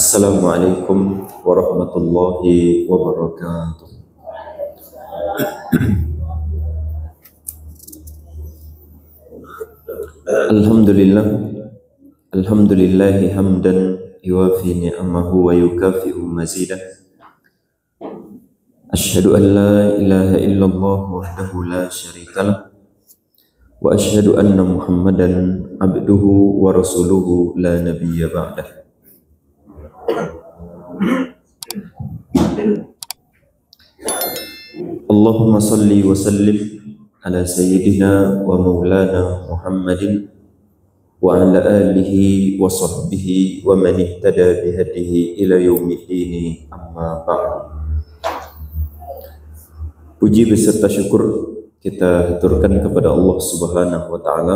Assalamualaikum warahmatullahi wabarakatuh. Alhamdulillah, alhamdulillahi hamdan yuwafi ni'amahu wa yukafi'u mazidah. Asyhadu an la ilaha illallah wahdahu la syarikalah wa asyhadu anna Muhammadan abduhu wa rasuluhu la nabiyya ba'dah. Allahumma salli wa sallim ala sayyidina wa maulana Muhammadin wa ala alihi wa sahbihi wa man ihtada bihadihi ila yaumiddin, amma ba'd. Puji beserta syukur kita haturkan kepada Allah Subhanahu wa taala.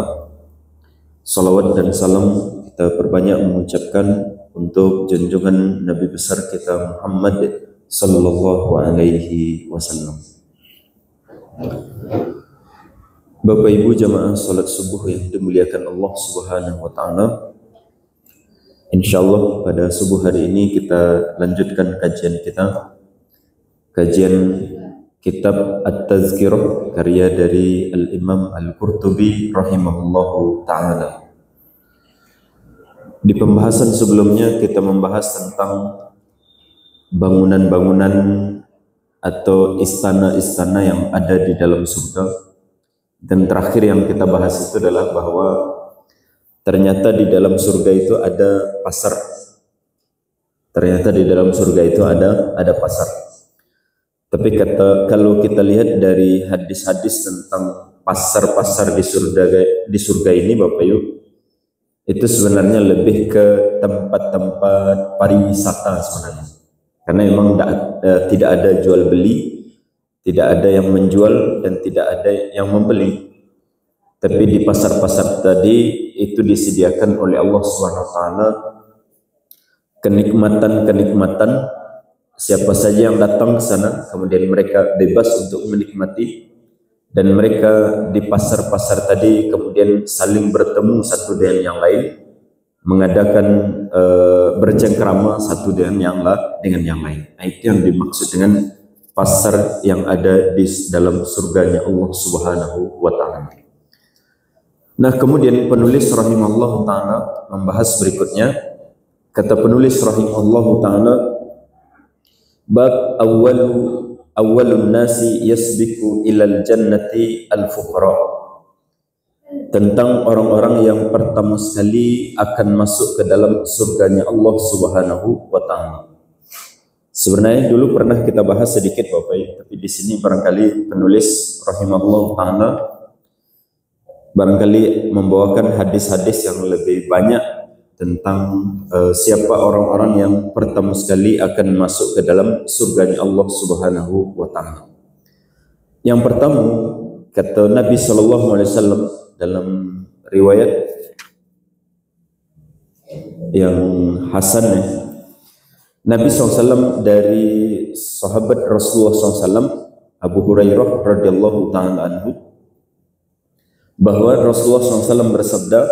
Salawat dan salam kita perbanyak mengucapkan untuk junjungan Nabi besar kita Muhammad sallallahu alaihi wasallam. Bapak Ibu jamaah salat subuh yang dimuliakan Allah Subhanahu wa taala. Insyaallah pada subuh hari ini kita lanjutkan kajian kita. Kajian kitab At-Tazkirah karya dari Al-Imam Al-Qurtubi rahimahullahu taala. Di pembahasan sebelumnya kita membahas tentang bangunan-bangunan atau istana-istana yang ada di dalam surga. Dan terakhir yang kita bahas itu adalah bahwa ternyata di dalam surga itu ada pasar. Ternyata di dalam surga itu ada pasar. Tapi kalau kita lihat dari hadis-hadis tentang pasar-pasar di surga ini Bapak Ibu, itu sebenarnya lebih ke tempat-tempat pariwisata sebenarnya. Karena memang tidak ada jual beli, tidak ada yang menjual dan tidak ada yang membeli. Tapi di pasar-pasar tadi itu disediakan oleh Allah SWT kenikmatan-kenikmatan. Siapa saja yang datang ke sana, kemudian mereka bebas untuk menikmati. Dan mereka di pasar-pasar tadi kemudian saling bertemu satu dengan yang lain, mengadakan bercengkrama satu dengan yang lain. Nah, itu yang dimaksud dengan pasar yang ada di dalam surganya Allah Subhanahu wa taala. Nah, kemudian penulis rahimahullah taala membahas berikutnya. Kata penulis rahimahullah taala, bab awwalun nasi yasbiqu ilal jannati al-fuqara, tentang orang-orang yang pertama sekali akan masuk ke dalam surganya Allah Subhanahu wa taala. Sebenarnya dulu pernah kita bahas sedikit Bapak Ibu, tapi di sini barangkali penulis rahimahullah taala barangkali membawakan hadis-hadis yang lebih banyak tentang siapa orang-orang yang pertama sekali akan masuk ke dalam surganya Allah Subhanahu wa taala. Yang pertama, kata Nabi sallallahu alaihi wasallam dalam riwayat yang hasan, Nabi SAW dari sahabat Rasulullah SAW Abu Hurairah radhiyallahu taala anhu, bahwa Rasulullah SAW bersabda,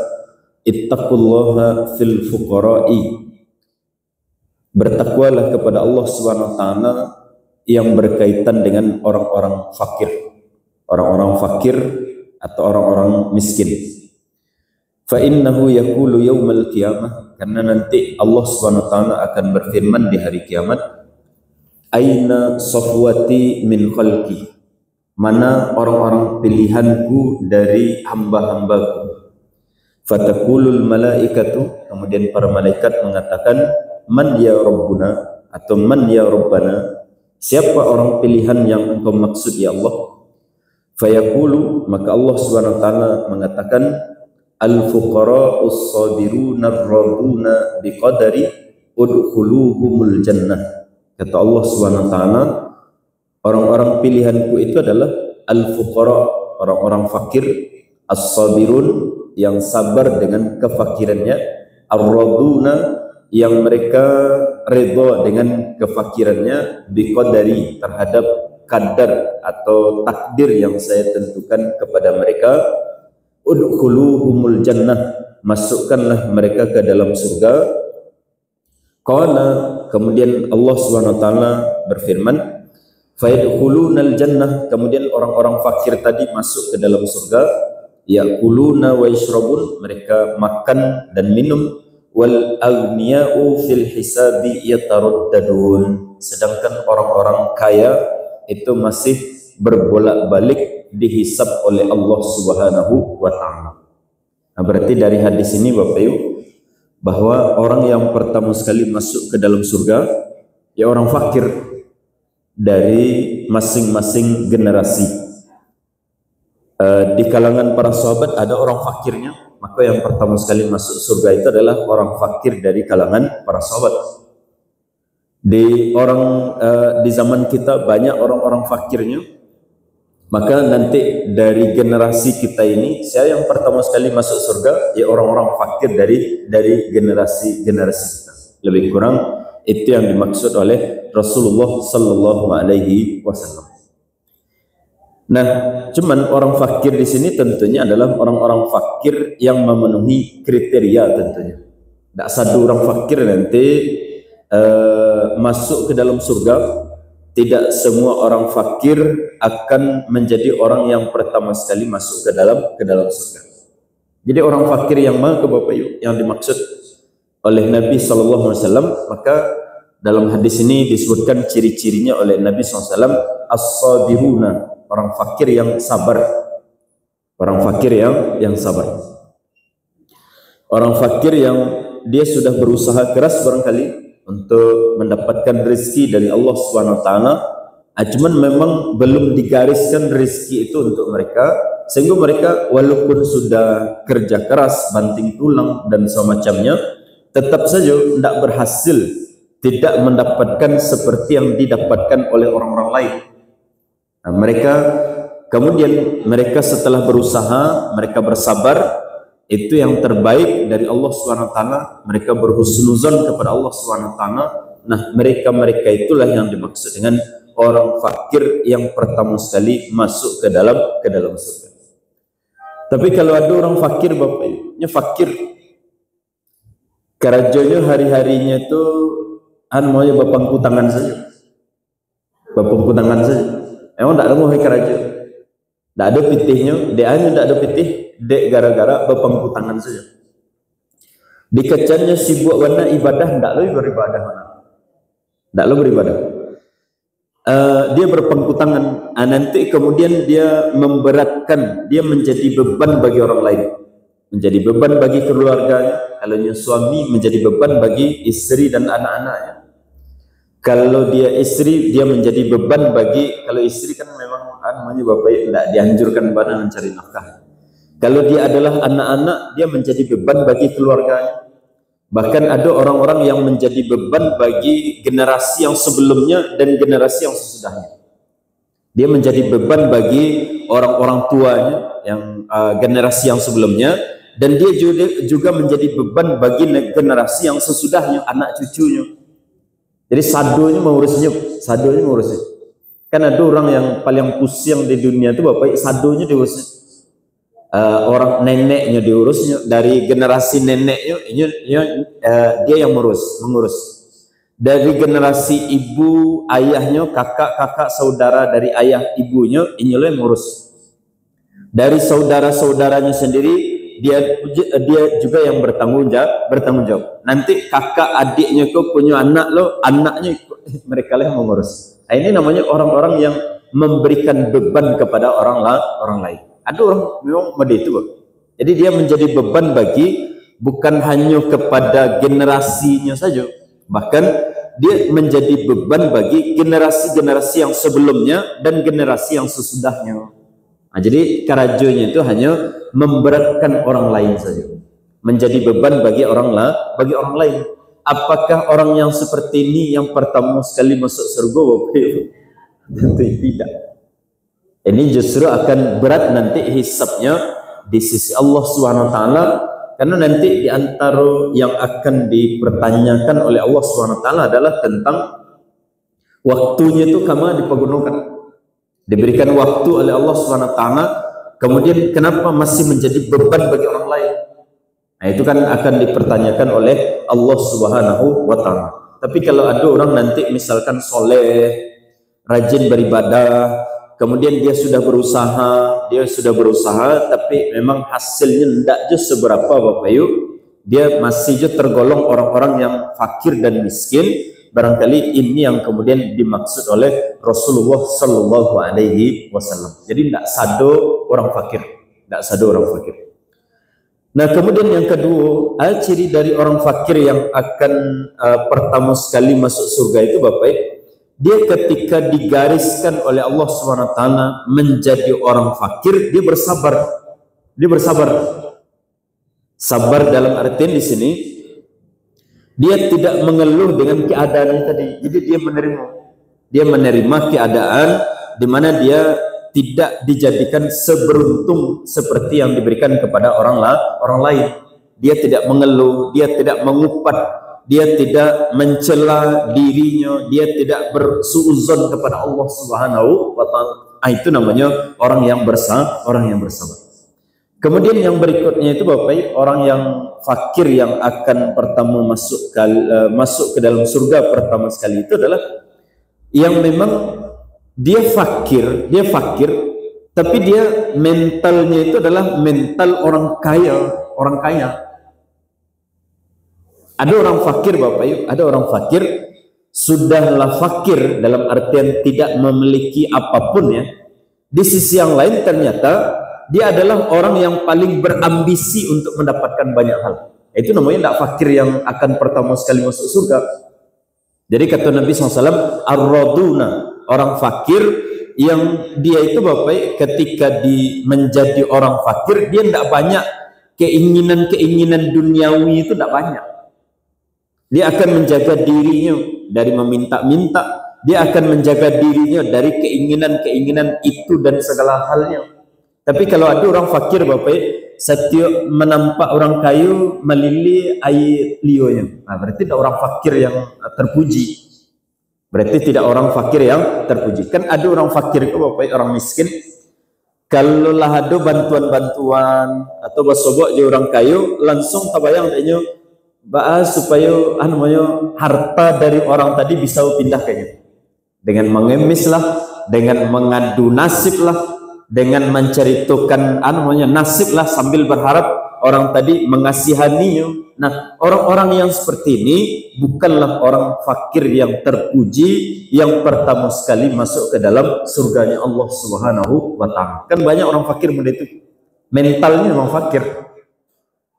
ittaqullaha fil fuqara'i, bertakwalah kepada Allah Subhanahu wa taala yang berkaitan dengan orang-orang fakir. Orang-orang fakir atau orang-orang miskin. Fa innahu yaqulu yaumal qiyamah, karena nanti Allah Subhanahu wa taala akan berfirman di hari kiamat, aina safwati min khalqi, mana orang-orang pilihanku dari hamba-hambaku. Fataqulul malaikatu, kemudian para malaikat mengatakan, man ya rabbuna, atau man ya rabbana, siapa orang pilihan yang engkau maksud ya Allah? Fayaqulu, maka Allah Subhanahu wa taala mengatakan, al-fuqara'us sabiruna ar-raduna biqadari udkhuluhumul jannah. Kata Allah Subhanahu wa taala, orang-orang pilihanku itu adalah al-fuqara, orang-orang fakir, as-sabirun, yang sabar dengan kefakirannya, ar-raduna, yang mereka redha dengan kefakirannya, biqadari, terhadap kadar atau takdir yang saya tentukan kepada mereka, udkhuluhumul jannah, masukkanlah mereka ke dalam surga, Qala, kemudian Allah Subhanahu wa taala berfirman, fayadkhulunal jannah, kemudian orang-orang fakir tadi masuk ke dalam surga, yaquluna wa yashrabun, mereka makan dan minum, wal aghniya'u fil hisabi yataraddadun, sedangkan orang-orang kaya itu masih berbolak-balik dihisab oleh Allah Subhanahu wa taala. Nah, berarti dari hadis ini Bapak Ibu, bahwa orang yang pertama sekali masuk ke dalam surga ya orang fakir dari masing-masing generasi. Di kalangan para sahabat ada orang fakirnya, maka yang pertama sekali masuk surga itu adalah orang fakir dari kalangan para sahabat. Di zaman kita banyak orang-orang fakirnya, maka nanti dari generasi kita ini, saya yang pertama sekali masuk surga ya orang-orang fakir dari generasi kita. Lebih kurang itu yang dimaksud oleh Rasulullah sallallahu alaihi wasallam. Nah, cuman orang fakir di sini tentunya adalah orang-orang fakir yang memenuhi kriteria tentunya. Tidak satu orang fakir nanti masuk ke dalam surga. Tidak semua orang fakir akan menjadi orang yang pertama sekali masuk ke dalam surga. Jadi orang fakir yang mana ke Bapak Ibu yang dimaksud oleh Nabi sallallahu alaihi wasallam, maka dalam hadis ini disebutkan ciri-cirinya oleh Nabi sallallahu alaihi wasallam, as-sabiruna, orang fakir yang sabar. Orang fakir yang sabar. Orang fakir yang dia sudah berusaha keras barangkali untuk mendapatkan rezeki dari Allah Subhanahu wa taala, cuman memang belum digariskan rezeki itu untuk mereka, sehingga mereka walaupun sudah kerja keras, banting tulang dan semacamnya, tetap saja tidak berhasil, tidak mendapatkan seperti yang didapatkan oleh orang-orang lain. Nah, mereka setelah berusaha, mereka bersabar, itu yang terbaik dari Allah Subhanahu wa taala, mereka berhusnuzon kepada Allah Subhanahu wa taala. Nah, mereka itulah yang dimaksud dengan orang fakir yang pertama sekali masuk ke dalam surga. Tapi kalau ada orang fakir Bapak Ibu, fakir kerajanya hari-harinya itu maunya bapangku tangan saja. Bapangku tangan saja. Emang tak ada mau keraja. Tak ada pitihnya, dia hanya tak ada pitih, dek gara-gara bapangku tangan saja. Dikecanya sibuk warna ibadah, tak lebih beribadah mana. Tak lebih beribadah. Dia berpangku tangan, nanti kemudian dia memberatkan, dia menjadi beban bagi orang lain, menjadi beban bagi keluarganya. Kalau suami menjadi beban bagi istri dan anak-anaknya. Kalau dia istri, dia menjadi beban bagi, kalau istri kan memang namanya bapak tidak dianjurkan pada mencari nafkah. Kalau dia adalah anak-anak, dia menjadi beban bagi keluarganya. Bahkan ada orang-orang yang menjadi beban bagi generasi yang sebelumnya dan generasi yang sesudahnya. Dia menjadi beban bagi orang-orang tuanya yang generasi yang sebelumnya, dan dia juga menjadi beban bagi generasi yang sesudahnya, anak cucunya. Jadi sadonya mengurusnya. Kan ada orang yang paling pusing di dunia itu bapak, sadonya diurusnya. Orang neneknya diurusnya, dari generasi neneknya dia yang mengurus. Dari generasi ibu ayahnya, kakak saudara dari ayah ibunya, inilah yang mengurus. Dari saudara-saudaranya sendiri, dia juga yang bertanggung jawab. Nanti kakak adiknya kok punya anak anaknya mereka lah yang mengurus. Nah, ini namanya orang-orang yang memberikan beban kepada orang lain. Ada orang memang begitu. Jadi dia menjadi beban bagi bukan hanya kepada generasinya saja, bahkan dia menjadi beban bagi generasi-generasi yang sebelumnya dan generasi yang sesudahnya. Nah, jadi karajonya itu hanya memberatkan orang lain saja, menjadi beban bagi orang lain. Apakah orang yang seperti ini yang pertama sekali masuk surga? Tentu tidak. Ini justru akan berat nanti hisabnya di sisi Allah Subhanahu wa taala, karena nanti di antara yang akan dipertanyakan oleh Allah Subhanahu wa taala adalah tentang waktunya itu kama dipergunakan. Diberikan waktu oleh Allah Subhanahu wa taala, kemudian kenapa masih menjadi beban bagi orang lain? Nah, itu kan akan dipertanyakan oleh Allah Subhanahu wa taala. Tapi kalau ada orang nanti misalkan soleh, rajin beribadah, kemudian dia sudah berusaha, tapi memang hasilnya tidak je seberapa Bapak Ibu, dia masih je tergolong orang-orang yang fakir dan miskin. Barangkali ini yang kemudian dimaksud oleh Rasulullah Sallallahu Alaihi Wasallam. Jadi tidak sado orang fakir, tidak sado orang fakir. Nah, kemudian yang kedua, ciri dari orang fakir yang akan pertama sekali masuk surga itu Bapak, dia ketika digariskan oleh Allah Subhanahu wa taala menjadi orang fakir, dia bersabar. Dia bersabar. Sabar dalam artian di sini dia tidak mengeluh dengan keadaan tadi. Jadi dia menerima. Dia menerima keadaan di mana dia tidak dijadikan seberuntung seperti yang diberikan kepada orang lain. Dia tidak mengeluh, dia tidak mengupat, dia tidak mencela dirinya, dia tidak bersuuzon kepada Allah Subhanahu wa taala. Itu namanya orang yang bersabar. Kemudian yang berikutnya itu Bapak, orang yang fakir yang akan pertama masuk ke dalam surga pertama sekali itu adalah yang memang dia fakir, tapi dia mentalnya itu adalah mental orang kaya. Ada orang fakir Bapak Ibu, ada orang fakir sudahlah fakir dalam artian tidak memiliki apapun ya. Di sisi yang lain ternyata dia adalah orang yang paling berambisi untuk mendapatkan banyak hal. Itu namanya tidak fakir yang akan pertama sekali masuk surga. Jadi kata Nabi SAW, ar-raduna, orang fakir yang dia itu Bapak, ketika menjadi orang fakir, dia tidak banyak keinginan duniawi, itu tidak banyak. Dia akan menjaga dirinya dari meminta-minta, dia akan menjaga dirinya dari keinginan itu dan segala halnya. Tapi kalau ada orang fakir Bapak, setiap menampak orang kayu melili air lionya. Nah, berarti tidak orang fakir yang terpuji. Berarti tidak orang fakir yang terpuji. Kan ada orang fakir itu Bapak, orang miskin. Kalau lah ada bantuan-bantuan atau basobok je orang kayu, langsung tabayang tanya bahas supaya harta dari orang tadi bisa pindah kayaknya. Dengan mengemis lah, dengan mengadu nasib lah, dengan menceritakan nasib lah sambil berharap orang tadi mengasihaninya. Nah, orang-orang yang seperti ini bukanlah orang fakir yang terpuji yang pertama sekali masuk ke dalam surganya Allah Subhanahu wa taala. Kan banyak orang fakir begitu. Mentalnya memang fakir.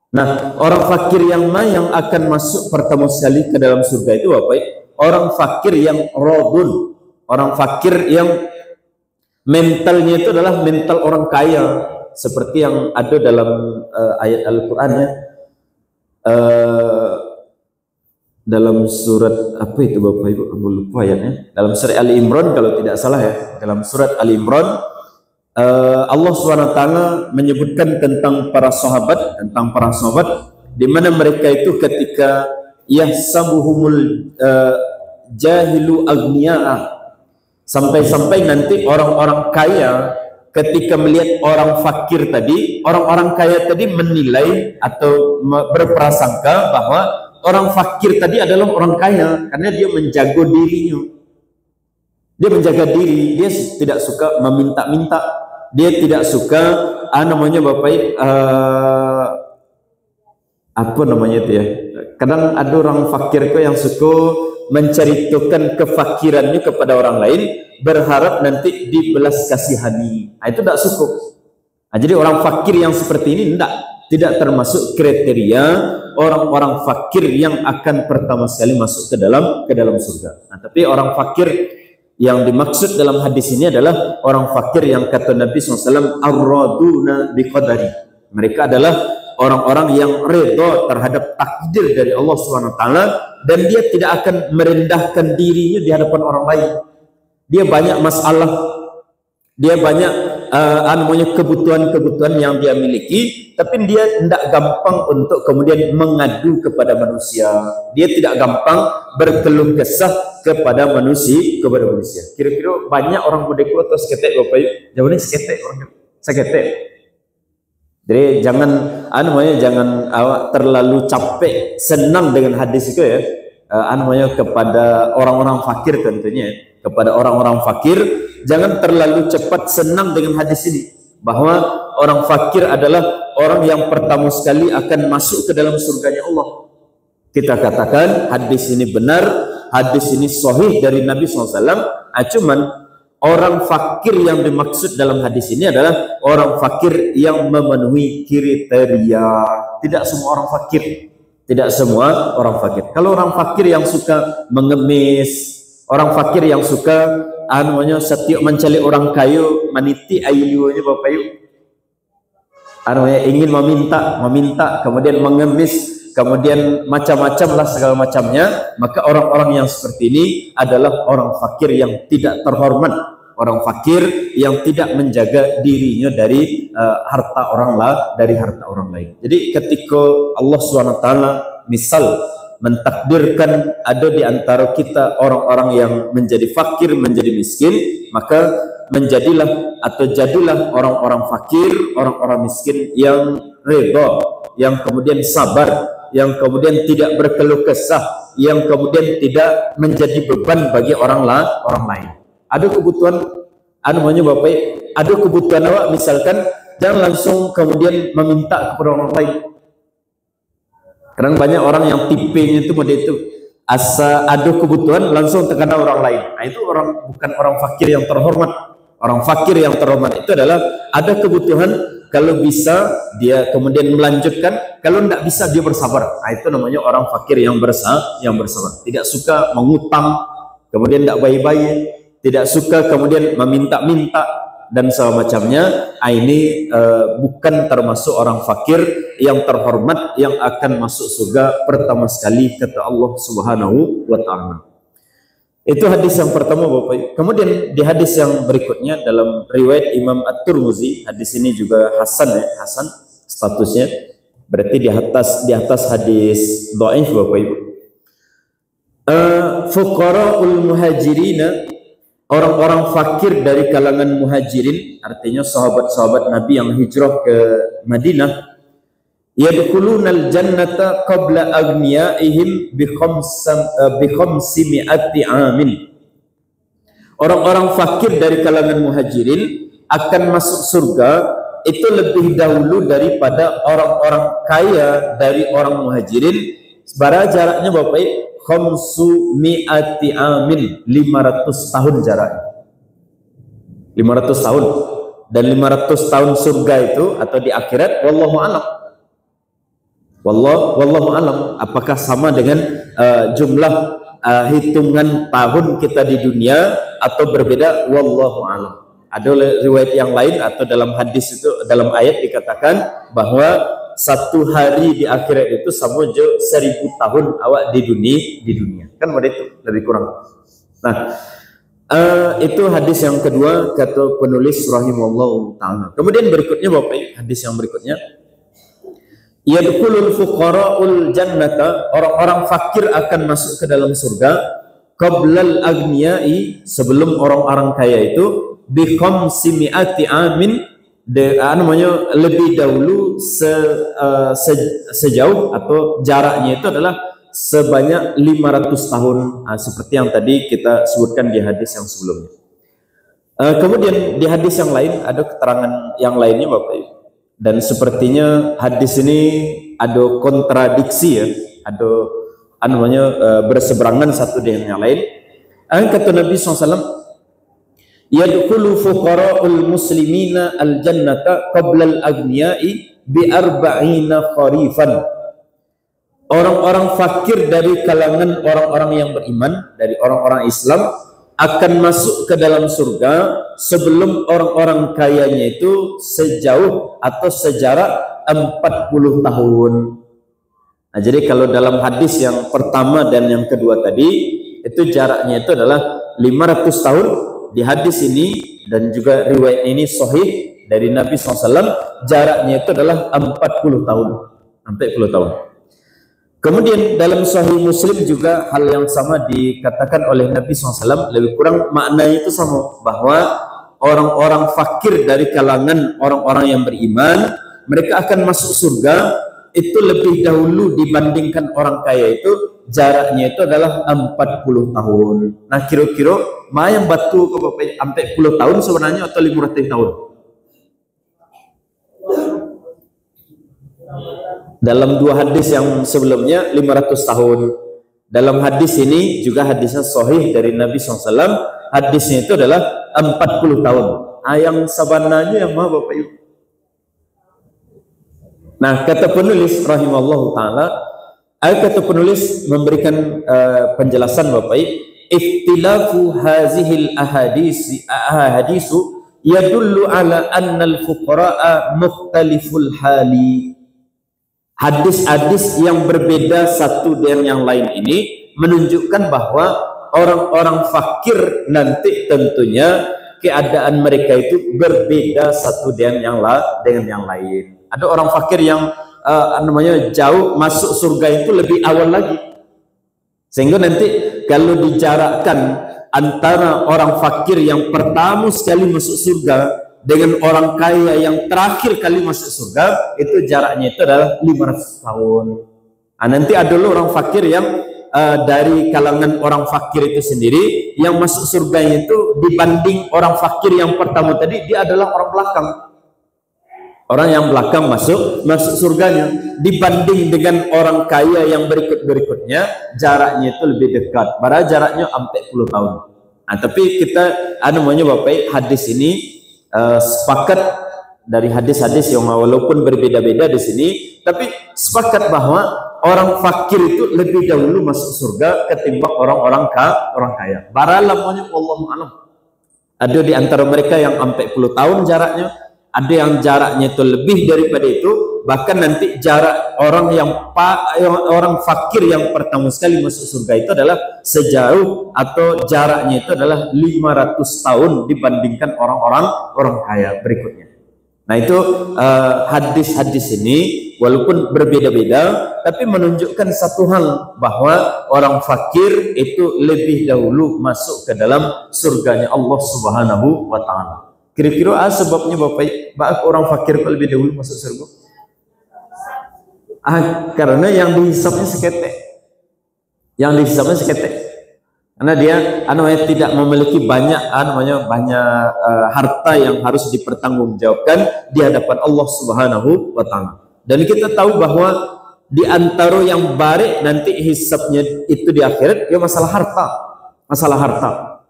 Nah, orang fakir yang mana yang akan masuk pertama sekali ke dalam surga itu Bapak? Orang fakir yang radun, orang fakir yang mentalnya itu adalah mental orang kaya, seperti yang ada dalam ayat Al-Quran ya, dalam surat apa itu Bapak Ibu, aku lupa ayatnya, dalam surat Ali Imran kalau tidak salah ya, dalam surat Ali Imran Allah SWT menyebutkan tentang para sahabat, di mana mereka itu ketika yahsabuhumul jahilu agniya'a, sampai-sampai nanti orang-orang kaya ketika melihat orang fakir tadi, orang-orang kaya tadi menilai atau berprasangka bahwa orang fakir tadi adalah orang kaya karena dia menjaga dirinya. Dia menjaga diri, dia tidak suka meminta-minta, dia tidak suka itu ya. Kadang ada orang fakir itu yang suka menceritakan kefakirannya kepada orang lain, berharap nanti dibelas kasihani. Nah, itu tidak cukup. Nah, jadi orang fakir yang seperti ini tidak termasuk kriteria orang-orang fakir yang akan pertama sekali masuk ke dalam surga. Nah, tapi orang fakir yang dimaksud dalam hadis ini adalah orang fakir yang kata Nabi SAW, ar-raduna biqadari. Mereka adalah orang-orang yang redha terhadap takdir dari Allah SWT, dan dia tidak akan merendahkan dirinya di hadapan orang lain. Dia banyak masalah, dia banyak kebutuhan-kebutuhan yang dia miliki, tapi dia tidak gampang untuk kemudian mengadu kepada manusia. Dia tidak gampang berkeluh kesah kepada manusia. Kira-kira banyak orang mudaku atau seketek Bapak Ibu, jauhnya seketek orang seketek. Jadi jangan jangan awak terlalu capek senang dengan hadis itu ya. kepada orang-orang fakir tentunya, kepada orang-orang fakir, jangan terlalu cepat senang dengan hadis ini, bahwa orang fakir adalah orang yang pertama sekali akan masuk ke dalam surganya Allah. Kita katakan hadis ini benar, hadis ini sahih dari Nabi SAW. Cuman orang fakir yang dimaksud dalam hadis ini adalah orang fakir yang memenuhi kriteria. Tidak semua orang fakir. Tidak semua orang fakir. Kalau orang fakir yang suka mengemis, orang fakir yang suka setiap mencari orang kayu, maniti ayunya Bapak Ibu, ingin meminta, kemudian mengemis, kemudian macam-macam lah segala macamnya, maka orang-orang yang seperti ini adalah orang fakir yang tidak terhormat, orang fakir yang tidak menjaga dirinya dari harta orang lain. Jadi ketika Allah SWT misal mentakdirkan ada di antara kita orang-orang yang menjadi fakir, menjadi miskin, maka jadilah orang-orang fakir, orang-orang miskin yang redha, yang kemudian sabar, yang kemudian tidak berkeluh kesah, yang kemudian tidak menjadi beban bagi orang lain. Ada kebutuhan, Bapak, ada kebutuhan awak, misalkan, jangan langsung kemudian meminta kepada orang lain. Karena banyak orang yang tipenya itu model itu, asa ada kebutuhan langsung terkena orang lain. Nah, itu bukan orang fakir yang terhormat. Orang fakir yang terhormat itu adalah ada kebutuhan, kalau bisa dia kemudian melanjutkan, kalau tidak bisa dia bersabar. Nah, itu namanya orang fakir yang bersabar. Tidak suka mengutang, kemudian tidak baik-baik, tidak suka kemudian meminta-minta dan semacamnya. Ini bukan termasuk orang fakir yang terhormat yang akan masuk surga pertama sekali kata Allah Subhanahu wa taala. Itu hadis yang pertama Bapak. Kemudian di hadis yang berikutnya dalam riwayat Imam At-Tirmizi, hadis ini juga hasan hasan statusnya. Berarti di atas hadis dhaif Bapak Ibu. Fuqaraul muhajirina, orang-orang fakir dari kalangan muhajirin, artinya sahabat-sahabat Nabi yang hijrah ke Madinah, yadkhulunal jannata qabla aghniyaihim bi khamsimi'ati amin. Orang-orang fakir dari kalangan muhajirin akan masuk surga itu lebih dahulu daripada orang-orang kaya dari orang muhajirin. Sebarang jaraknya Bapak, khamsumi'ati amin, 500 tahun jaraknya. 500 tahun. Dan 500 tahun surga itu atau di akhirat, wallahu a'lam. Wallahu a'lam, apakah sama dengan jumlah hitungan tahun kita di dunia atau berbeda, wallahu a'lam. Ada riwayat yang lain atau dalam hadis itu, dalam ayat dikatakan bahwa satu hari di akhirat itu sama aja 1000 tahun awak di dunia. Kan pada itu lebih kurang. Nah, itu hadis yang kedua kata penulis rahimahullah ta'ala. Kemudian berikutnya Bapak, hadis yang berikutnya, yadkhulul fuqara'ul jannata, orang-orang fakir akan masuk ke dalam surga qablal aghniyai, sebelum orang-orang kaya itu, bi khamsimi'ati amin, lebih dahulu sejauh atau jaraknya itu adalah sebanyak 500 tahun, seperti yang tadi kita sebutkan di hadis yang sebelumnya. Kemudian di hadis yang lain ada keterangan yang lainnya Bapak Ibu. Dan sepertinya hadis ini ada kontradiksi ya, ada berseberangan satu dengan yang lain. Kata Nabi SAW, yadkhulu fuqara'ul muslimina al-jannata qabla al-aghniyai bi 40 kharifan. Orang-orang fakir dari kalangan orang-orang yang beriman, dari orang-orang Islam, akan masuk ke dalam surga sebelum orang-orang kayanya itu sejauh atau sejarak 40 tahun. Nah, jadi kalau dalam hadis yang pertama dan yang kedua tadi, itu jaraknya itu adalah 500 tahun. Di hadis ini dan juga riwayat ini sahih dari Nabi SAW, jaraknya itu adalah 40 tahun. 40 tahun. Kemudian dalam Sahih Muslim juga hal yang sama dikatakan oleh Nabi SAW, lebih kurang maknanya itu sama, bahwa orang-orang fakir dari kalangan orang-orang yang beriman, mereka akan masuk surga itu lebih dahulu dibandingkan orang kaya itu jaraknya itu adalah 40 tahun. Nah kira-kira yang batu ke Bapak sampai 10 tahun sebenarnya atau 500 tahun? Dalam dua hadis yang sebelumnya 500 tahun. Dalam hadis ini juga hadisnya sahih dari Nabi SAW. Hadisnya itu adalah 40 tahun. Yang sabananya yang mana Bapak Ibu? Nah kata penulis rahimallahu ta'ala, kata penulis memberikan penjelasan Bapak Ibu, ikhtilafu hazihil ahadisu yadullu ala annal fuqara'a mukhtaliful hali. Hadis-hadis yang berbeda satu dengan yang lain ini menunjukkan bahwa orang-orang fakir nanti tentunya keadaan mereka itu berbeda satu dengan yang lain. Ada orang fakir yang namanya jauh masuk surga itu lebih awal lagi, sehingga nanti kalau dijarakkan antara orang fakir yang pertama sekali masuk surga dengan orang kaya yang terakhir kali masuk surga, itu jaraknya itu adalah 500 tahun. Nanti ada orang fakir yang dari kalangan orang fakir itu sendiri yang masuk surganya itu dibanding orang fakir yang pertama tadi, dia adalah orang belakang. Orang yang belakang masuk surganya dibanding dengan orang kaya yang berikutnya jaraknya itu lebih dekat. Padahal jaraknya sampai 10 tahun. Nah, tapi kita namanya Bapak hadis ini sepakat dari hadis-hadis yang walaupun berbeda-beda di sini, tapi sepakat bahwa orang fakir itu lebih dahulu masuk surga ketimbang orang kaya. Baralamanya Allahu a'lam. Ada di antara mereka yang sampai 10 tahun jaraknya, ada yang jaraknya itu lebih daripada itu, bahkan nanti jarak orang fakir yang pertama sekali masuk surga itu adalah sejauh atau jaraknya itu adalah 500 tahun dibandingkan orang kaya berikutnya. Nah itu hadis-hadis ini walaupun berbeda-beda tapi menunjukkan satu hal, bahwa orang fakir itu lebih dahulu masuk ke dalam surganya Allah Subhanahu wa ta'ala. Kira-kira sebabnya Bapak orang fakir kok lebih dahulu masuk surga? Karena yang dihisapnya seketek. Karena dia tidak memiliki banyak harta yang harus dipertanggungjawabkan di hadapan Allah Subhanahu wa ta'ala. Dan kita tahu bahwa di antara yang baik nanti hisapnya itu di akhirat ya masalah harta.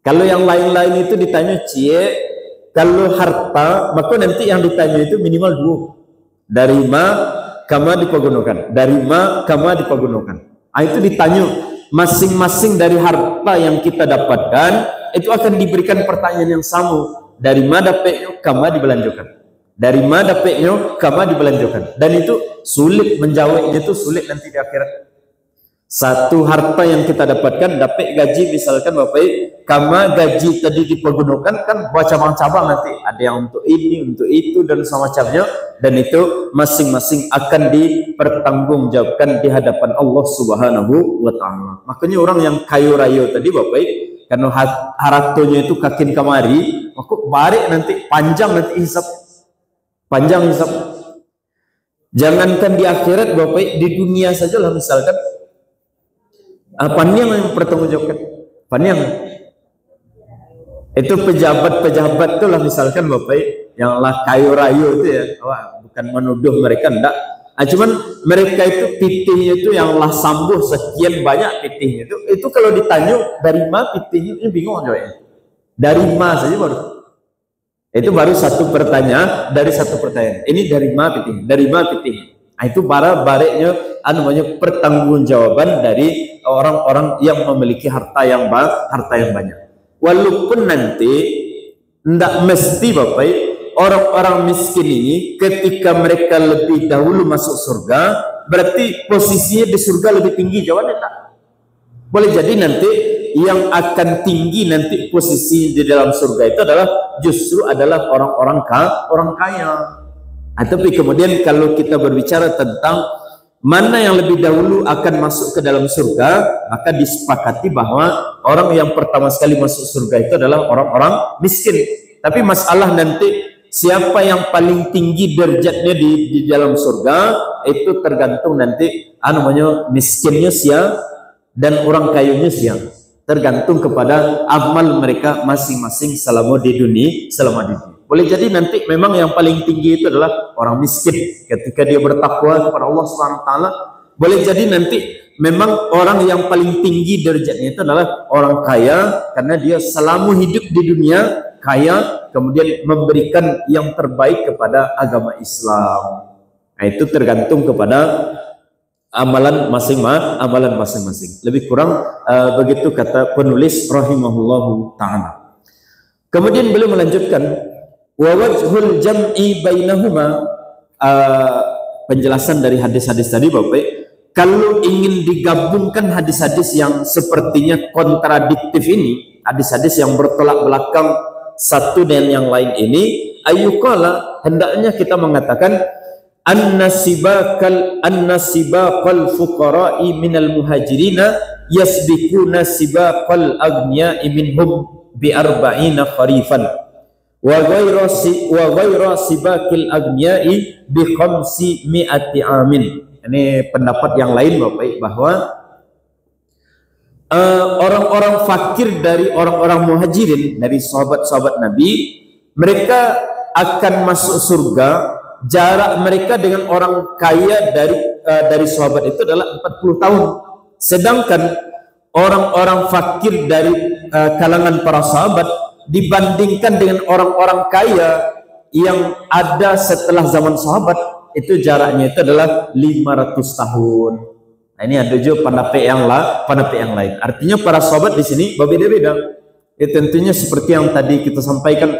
Kalau yang lain-lain itu ditanya kalau harta, maka nanti yang ditanya itu minimal 2. Dari kama dipergunakan. Itu ditanya masing-masing dari harta yang kita dapatkan itu akan diberikan pertanyaan yang sama. Dari mana dapatnya, kama dibelanjakan. Dan itu sulit menjawabnya, itu sulit nanti di akhirat. Satu harta yang kita dapatkan, dapat gaji misalkan Bapak, kama gaji tadi dipergunakan kan cabang-cabang nanti, ada yang untuk ini, untuk itu dan semacamnya, dan itu masing-masing akan dipertanggungjawabkan di hadapan Allah Subhanahu wa ta'ala. Makanya orang yang kayu raya tadi Bapak, karena hartonya itu kakin kamari, maka balik nanti panjang hisap. Jangankan di akhirat Bapak, di dunia sajalah misalkan paniang yang bertanggungjawabkan. Paniang itu pejabat-pejabat itulah misalkan Bapak yang lah kayu rayu itu ya. Bukan menuduh mereka enggak. Cuman mereka itu pitihnya itu yang lah sambuh sekian banyak pitihnya itu kalau ditanya dari mana pitihnya ini bingung jawabnya. Dari mana saja baru. Itu baru satu pertanyaan dari satu pertanyaan. Ini dari mana pitihnya? Itu bareknya namanya pertanggungjawaban dari orang-orang yang memiliki harta yang banyak. Walaupun nanti tidak mesti Bapak, orang-orang miskin ini ketika mereka lebih dahulu masuk surga, berarti posisinya di surga lebih tinggi. Jawabannya tak. Boleh jadi nanti yang akan tinggi nanti posisi di dalam surga itu justru adalah orang kaya. Tapi kemudian kalau kita berbicara tentang mana yang lebih dahulu akan masuk ke dalam surga, maka disepakati bahwa orang yang pertama sekali masuk surga itu adalah orang-orang miskin. Tapi masalah nanti siapa yang paling tinggi derajatnya di dalam surga itu tergantung nanti miskinnya siapa dan orang kayunya siapa, tergantung kepada amal mereka masing-masing selama di dunia. Boleh jadi nanti memang yang paling tinggi itu adalah orang miskin ketika dia bertakwa kepada Allah Subhanahu wa taala. Boleh jadi nanti memang orang yang paling tinggi derajatnya itu adalah orang kaya karena dia selama hidup di dunia kaya, kemudian memberikan yang terbaik kepada agama Islam. Nah, itu tergantung kepada amalan masing-masing. Lebih kurang begitu kata penulis rahimahullahu ta'ala. Kemudian beliau melanjutkan wa wajhul jam'i bainahuma, penjelasan dari hadis-hadis tadi Bapak. Kalau ingin digabungkan hadis-hadis yang sepertinya kontradiktif ini, hadis-hadis yang bertolak belakang satu dengan yang lain ini, ayyuqala, hendaknya kita mengatakan annasibaqal fuqara'i minal muhajirina yasbiquna sibaqal aghniya'i minhum bi arba'ina kharifan wa ghayra sibaqil aghniya'i bi 500 amin. Ini pendapat yang lain Bapak, bahwa orang-orang fakir dari orang-orang muhajirin, dari sahabat-sahabat Nabi, mereka akan masuk surga. Jarak mereka dengan orang kaya dari sahabat itu adalah 40 tahun. Sedangkan orang-orang fakir dari kalangan para sahabat dibandingkan dengan orang-orang kaya yang ada setelah zaman sahabat, itu jaraknya itu adalah 500 tahun. Nah, ini ada juga pendapat yang lain. Artinya para sahabat di sini berbeda-beda. Tentunya seperti yang tadi kita sampaikan,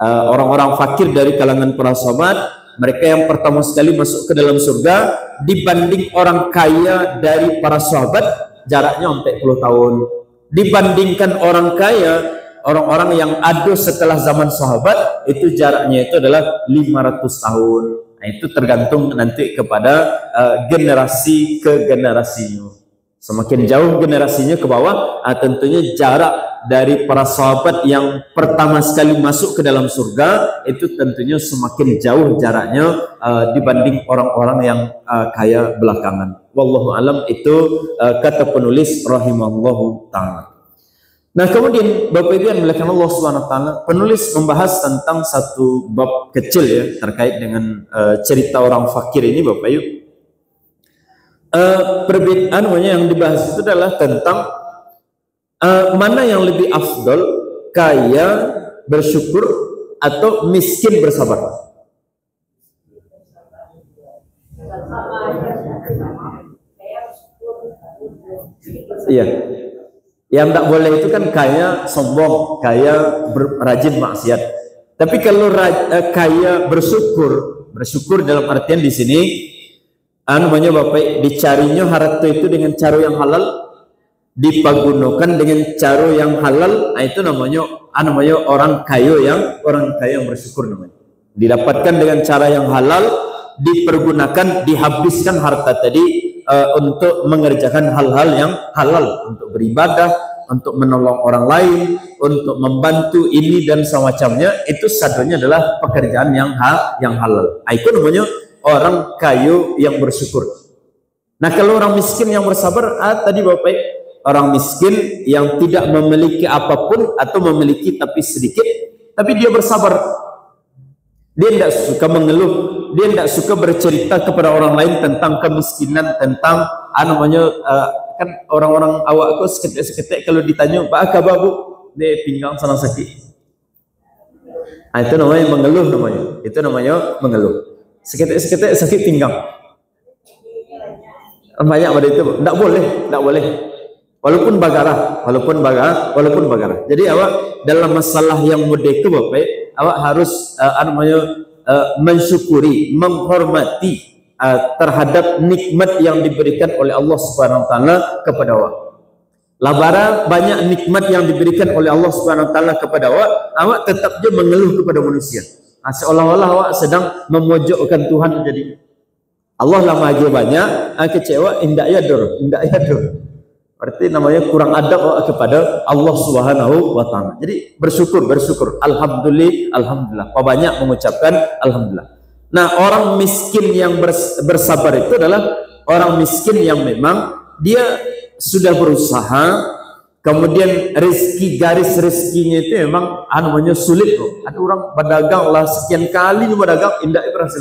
orang-orang fakir dari kalangan para sahabat, mereka yang pertama sekali masuk ke dalam surga, dibanding orang kaya dari para sahabat jaraknya 40 tahun. Dibandingkan orang kaya, orang-orang yang ada setelah zaman sahabat, itu jaraknya itu adalah 500 tahun. Nah, itu tergantung nanti kepada generasi ke generasinya. Semakin jauh generasinya ke bawah, tentunya jarak dari para sahabat yang pertama sekali masuk ke dalam surga itu tentunya semakin jauh jaraknya dibanding orang-orang yang kaya belakangan. Wallahu alam, itu kata penulis rahimahullahu ta'ala. Nah, kemudian Bapak Ibu yang dimuliakan Allah Subhanahu wa taala, penulis membahas tentang satu bab kecil ya terkait dengan cerita orang fakir ini Bapak Ibu. Perbedaan yang dibahas itu adalah tentang mana yang lebih afdal, kaya bersyukur atau miskin bersabar. Iya. Yang tidak boleh itu kan kaya sombong, kaya rajin maksiat. Tapi kalau kaya bersyukur dalam artian di sini, Bapak, dicarinya harta itu dengan cara yang halal, dipagunakan dengan cara yang halal. Nah, itu namanya orang kaya yang bersyukur namanya. Didapatkan dengan cara yang halal, dipergunakan, dihabiskan harta tadi untuk mengerjakan hal-hal yang halal, untuk beribadah, untuk menolong orang lain, untuk membantu ini dan semacamnya. Itu satunya adalah pekerjaan yang halal. Itu namanya orang kaya yang bersyukur. Nah, kalau orang miskin yang bersabar, tadi Bapak, orang miskin yang tidak memiliki apapun atau memiliki tapi sedikit, tapi dia bersabar. Dia tidak suka mengeluh, dia tidak suka bercerita kepada orang lain tentang kemiskinan, tentang kan orang-orang awak kok seketik-seketik kalau ditanya Pak kabar Bu, dia pinggang sana sakit. Itu namanya mengeluh Itu namanya mengeluh. Seketik-seketik sakit pinggang. Banyak pada itu, tidak boleh. Walaupun bagara. Jadi awak dalam masalah yang mudah itu Bapak, awak harus mensyukuri, menghormati terhadap nikmat yang diberikan oleh Allah Subhanahu wa taala kepada awak. Labara banyak nikmat yang diberikan oleh Allah Subhanahu wa taala kepada awak tetap je mengeluh kepada manusia. Seolah-olah awak sedang memojokkan Tuhan. Jadi Allah lah maha banyak, kecewa indak yadur. Berarti namanya kurang adab kepada Allah Subhanahu wa taala. Jadi bersyukur, alhamdulillah. Apa banyak mengucapkan alhamdulillah. Nah, orang miskin yang bersabar itu adalah orang miskin yang memang dia sudah berusaha, kemudian garis rezekinya itu memang namanya sulit loh. Ada orang berdagang lah sekian kali berdagang, indahnya berhasil.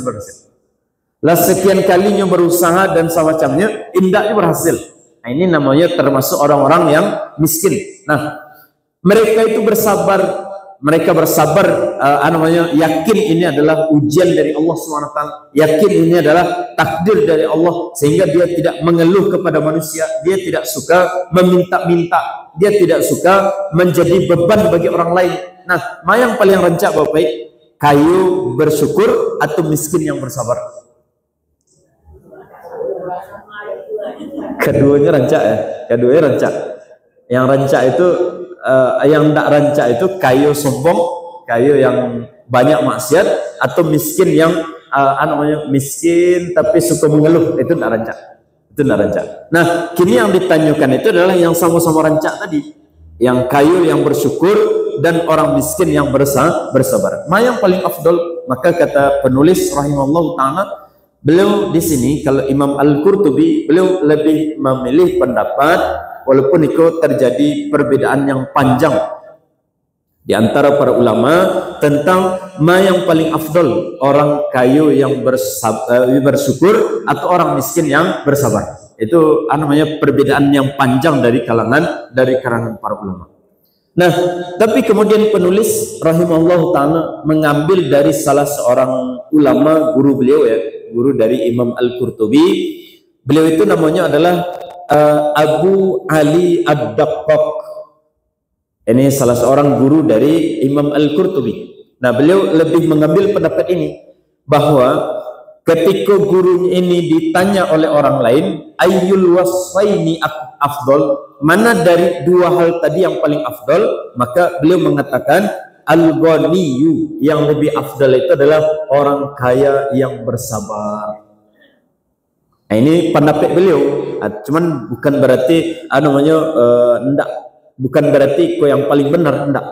Lah sekian kalinya berusaha dan semacamnya, indahnya berhasil. Nah, ini namanya termasuk orang-orang yang miskin. Nah, mereka itu bersabar, namanya yakin ini adalah ujian dari Allah SWT, yakin ini adalah takdir dari Allah, sehingga dia tidak mengeluh kepada manusia, dia tidak suka meminta-minta, dia tidak suka menjadi beban bagi orang lain. Nah, mana yang paling rancak Bapak? Kayu bersyukur atau miskin yang bersabar? Keduanya rancak ya, keduanya rancak. Yang rancak itu, yang tidak rancak itu kayu sombong, kayu yang banyak maksiat, atau miskin yang namanya miskin tapi suka mengeluh, itu tidak rancak. Itu tidak rancak. Nah, kini yang ditanyakan itu adalah yang sama-sama rancak tadi, yang kayu yang bersyukur dan orang miskin yang bersabar. Mana yang paling afdol? Maka kata penulis rahimahullah taala, beliau di sini, kalau Imam Al-Qurtubi, beliau lebih memilih pendapat, walaupun itu terjadi perbedaan yang panjang di antara para ulama tentang mana yang paling afdol, orang kayu yang bersyukur atau orang miskin yang bersabar. Itu namanya perbedaan yang panjang dari kalangan para ulama. Nah, tapi kemudian penulis rahimahullah ta'ala mengambil dari salah seorang ulama, guru beliau ya, guru dari Imam Al-Qurtubi. Beliau itu namanya adalah Abu Ali Ad-Daqqaq. Ini salah seorang guru dari Imam Al-Qurtubi. Nah, beliau lebih mengambil pendapat ini, bahwa ketika guru ini ditanya oleh orang lain, ayyul wasfaini afdol, mana dari dua hal tadi yang paling afdol, maka beliau mengatakan al-ghaniyu, yang lebih afdal itu adalah orang kaya yang bersabar. Nah, ini pendapat beliau, cuman bukan berarti bukan berarti kok yang paling benar, enggak.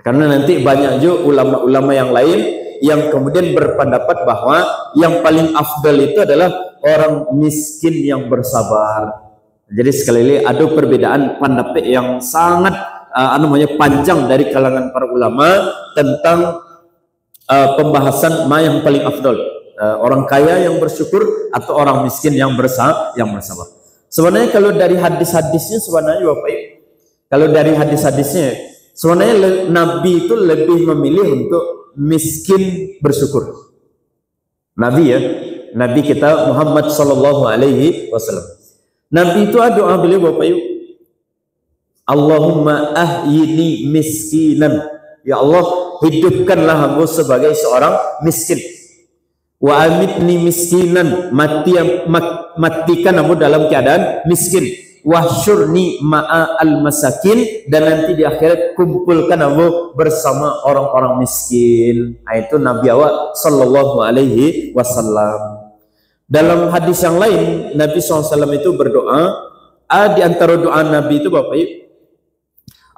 Karena nanti banyak juga ulama-ulama yang lain yang kemudian berpendapat bahwa yang paling afdal itu adalah orang miskin yang bersabar. Jadi sekali lagi ada perbedaan pendapat yang sangat panjang dari kalangan para ulama tentang pembahasan mana yang paling afdal, orang kaya yang bersyukur atau orang miskin yang bersabar. Sebenarnya kalau dari hadis-hadisnya sebenarnya Bapak, kalau dari hadis-hadisnya sebenarnya Nabi itu lebih memilih untuk miskin bersyukur. Nabi ya, Nabi kita Muhammad sallallahu alaihi wasallam. Nabi itu doa beliau Bapak Ibu, Allahumma ahyini miskinan, ya Allah hidupkanlah hamba sebagai seorang miskin, wa amitni miskinan, matikan hamba dalam keadaan miskin, wahsyurni ma'a al-masakin, dan nanti di akhirat kumpulkan hamba bersama orang-orang miskin. Nah, itu Nabi awak sallallahu alaihi wasallam. Dalam hadis yang lain, Nabi SAW itu berdoa, di antara doa Nabi itu Bapak Ibu,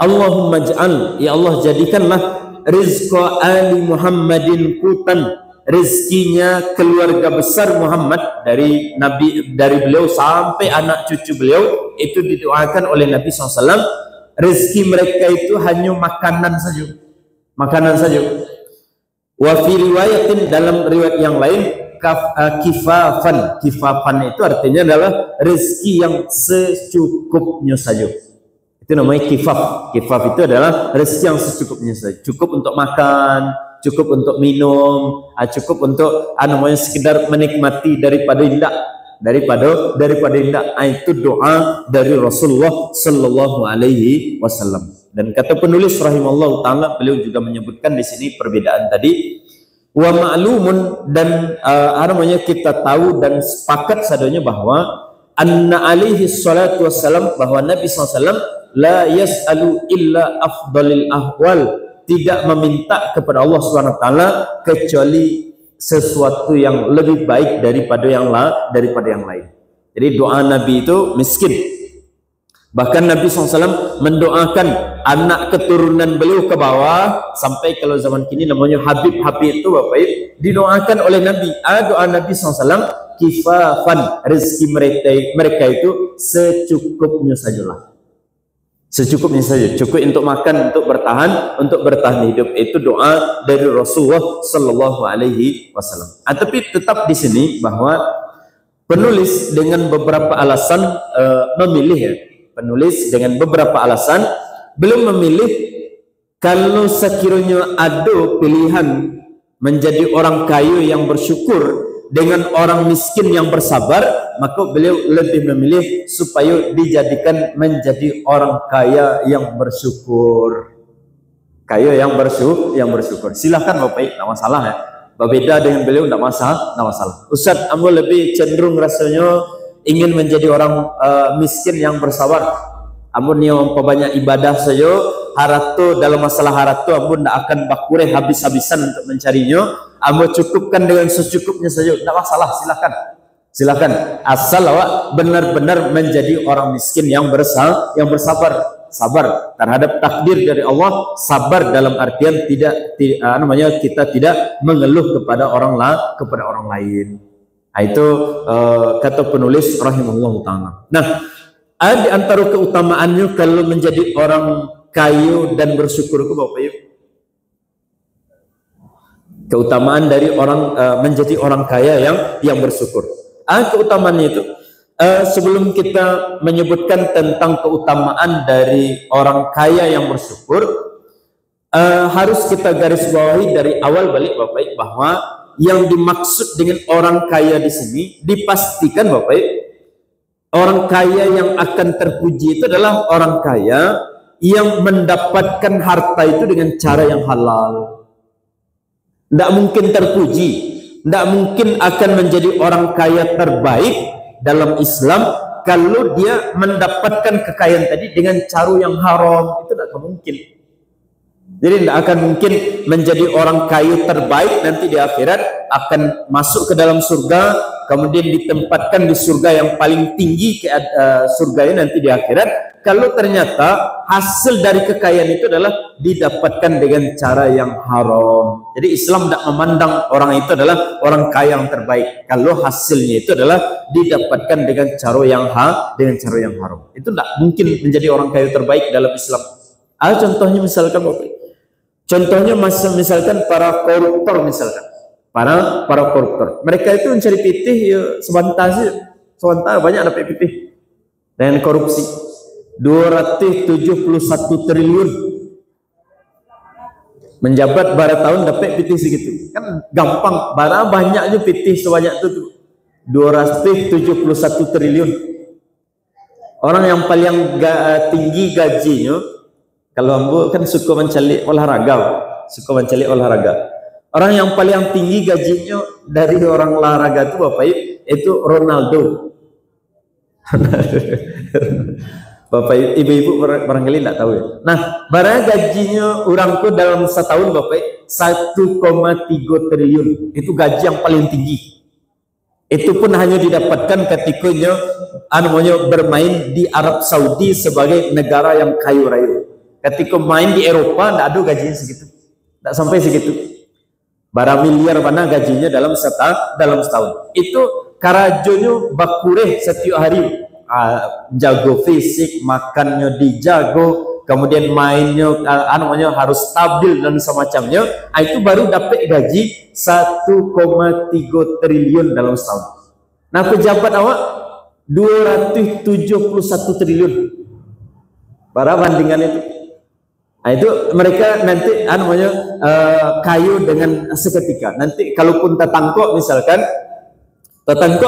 Allahumma ja'al, ya Allah jadikanlah rizqa ali Muhammadin qutan, rezekinya keluarga besar Muhammad, dari Nabi, dari beliau sampai anak cucu beliau, itu didoakan oleh Nabi SAW, rezeki mereka itu hanya makanan saja. Wa fi riwayatin, dalam riwayat yang lain, kifafan itu artinya adalah rezeki yang secukupnya saja. Itu namanya kifaf itu adalah rezeki yang secukupnya saja, cukup untuk makan, cukup untuk minum, cukup untuk sekedar menikmati daripada indah. Itu doa dari Rasulullah sallallahu alaihi wasallam. Dan kata penulis rahimahullah taala, beliau juga menyebutkan di sini perbedaan tadi. Wa ma'lumun, dan kita tahu dan sepakat sadanya bahwa anna alaihi salatu wassalam, bahwa Nabi SAW la yas'alu illa afdalil ahwal, tidak meminta kepada Allah SWT kecuali sesuatu yang lebih baik daripada yang lain. Jadi doa Nabi itu miskin, Bahkan Nabi SAW mendoakan anak keturunan beliau ke bawah, sampai kalau zaman kini namanya Habib-Habib itu Bapak Ibu, didoakan oleh Nabi. Doa Nabi SAW, kifafan, rezeki mereka itu secukupnya sajalah. Secukupnya saja, cukup untuk makan, untuk bertahan hidup. Itu doa dari Rasulullah Sallallahu Alaihi Wasallam. Tapi tetap di sini bahwa penulis dengan beberapa alasan memilih ya. Penulis dengan beberapa alasan belum memilih, kalau sekiranya ada pilihan menjadi orang kaya yang bersyukur dengan orang miskin yang bersabar, maka beliau lebih memilih supaya dijadikan menjadi orang kaya yang bersyukur. Kaya yang bersyukur. Silahkan Bapak Ibu, tidak masalah ya. Berbeda dengan beliau tidak masalah. Ustaz, ambo lebih cenderung rasanya ingin menjadi orang miskin yang bersabar. Amun yang banyak ibadah saja, haratu dalam masalah haratu amun tidak akan bakure habis-habisan untuk mencarinya. Amun cukupkan dengan secukupnya saja, tidak masalah, silakan. Asal awak benar-benar menjadi orang miskin yang bersabar, sabar terhadap takdir dari Allah. Sabar dalam artian kita tidak mengeluh kepada orang lain. Itu kata penulis rahimahullah ta'ala. Nah, ada di antara keutamaannya kalau menjadi orang kaya dan bersyukur itu Bapak Ibu. Keutamaan dari orang menjadi orang kaya yang bersyukur. Keutamaannya itu sebelum kita menyebutkan tentang keutamaan dari orang kaya yang bersyukur, harus kita garis bawahi dari awal balik Bapak Ibu, bahwa yang dimaksud dengan orang kaya di sini dipastikan Bapak Ibu, orang kaya yang akan terpuji itu adalah orang kaya yang mendapatkan harta itu dengan cara yang halal. Tidak mungkin terpuji, tidak mungkin akan menjadi orang kaya terbaik dalam Islam kalau dia mendapatkan kekayaan tadi dengan cara yang haram. Itu tidak mungkin. Jadi tidak akan mungkin menjadi orang kaya terbaik nanti di akhirat, akan masuk ke dalam surga, kemudian ditempatkan di surga yang paling tinggi surganya nanti di akhirat, kalau ternyata hasil dari kekayaan itu adalah didapatkan dengan cara yang haram. Jadi Islam tidak memandang orang itu adalah orang kaya yang terbaik kalau hasilnya itu adalah didapatkan dengan cara yang haram. Itu tidak mungkin menjadi orang kaya terbaik dalam Islam. Contohnya misalkan Bapak, contohnya misalkan para koruptor, misalkan para koruptor, mereka itu mencari pitih ya sebentar banyak dapat pitih dengan korupsi 271 triliun, menjabat bara tahun dapat pitih segitu, kan gampang, bara banyaknya pitih sebanyak itu 271 triliun. Orang yang paling tinggi gajinya, kalau ambo kan suka mencari olahraga. Orang yang paling tinggi gajinya dari orang olahraga itu Bapak itu Ronaldo. Bapak ibu barangkali tidak tahu ya. Nah, barang gajinya orang tuh dalam setahun Bapak 1,3 triliun. Itu gaji yang paling tinggi. Itu pun hanya didapatkan ketikanya bermain di Arab Saudi sebagai negara yang kaya raya. Ketika main di Eropa tidak ada gajinya segitu, tidak sampai segitu. Bara miliar mana gajinya dalam setahun. Itu karajonya bakureh setiap hari, jago fisik, makannya dijago, kemudian mainnya harus stabil dan semacamnya. Itu baru dapat gaji 1,3 triliun dalam setahun. Nah, pejabat awak 271 triliun. Para bandingan itu. Itu mereka nanti kayu dengan seketika. Nanti kalaupun tertangkap misalkan,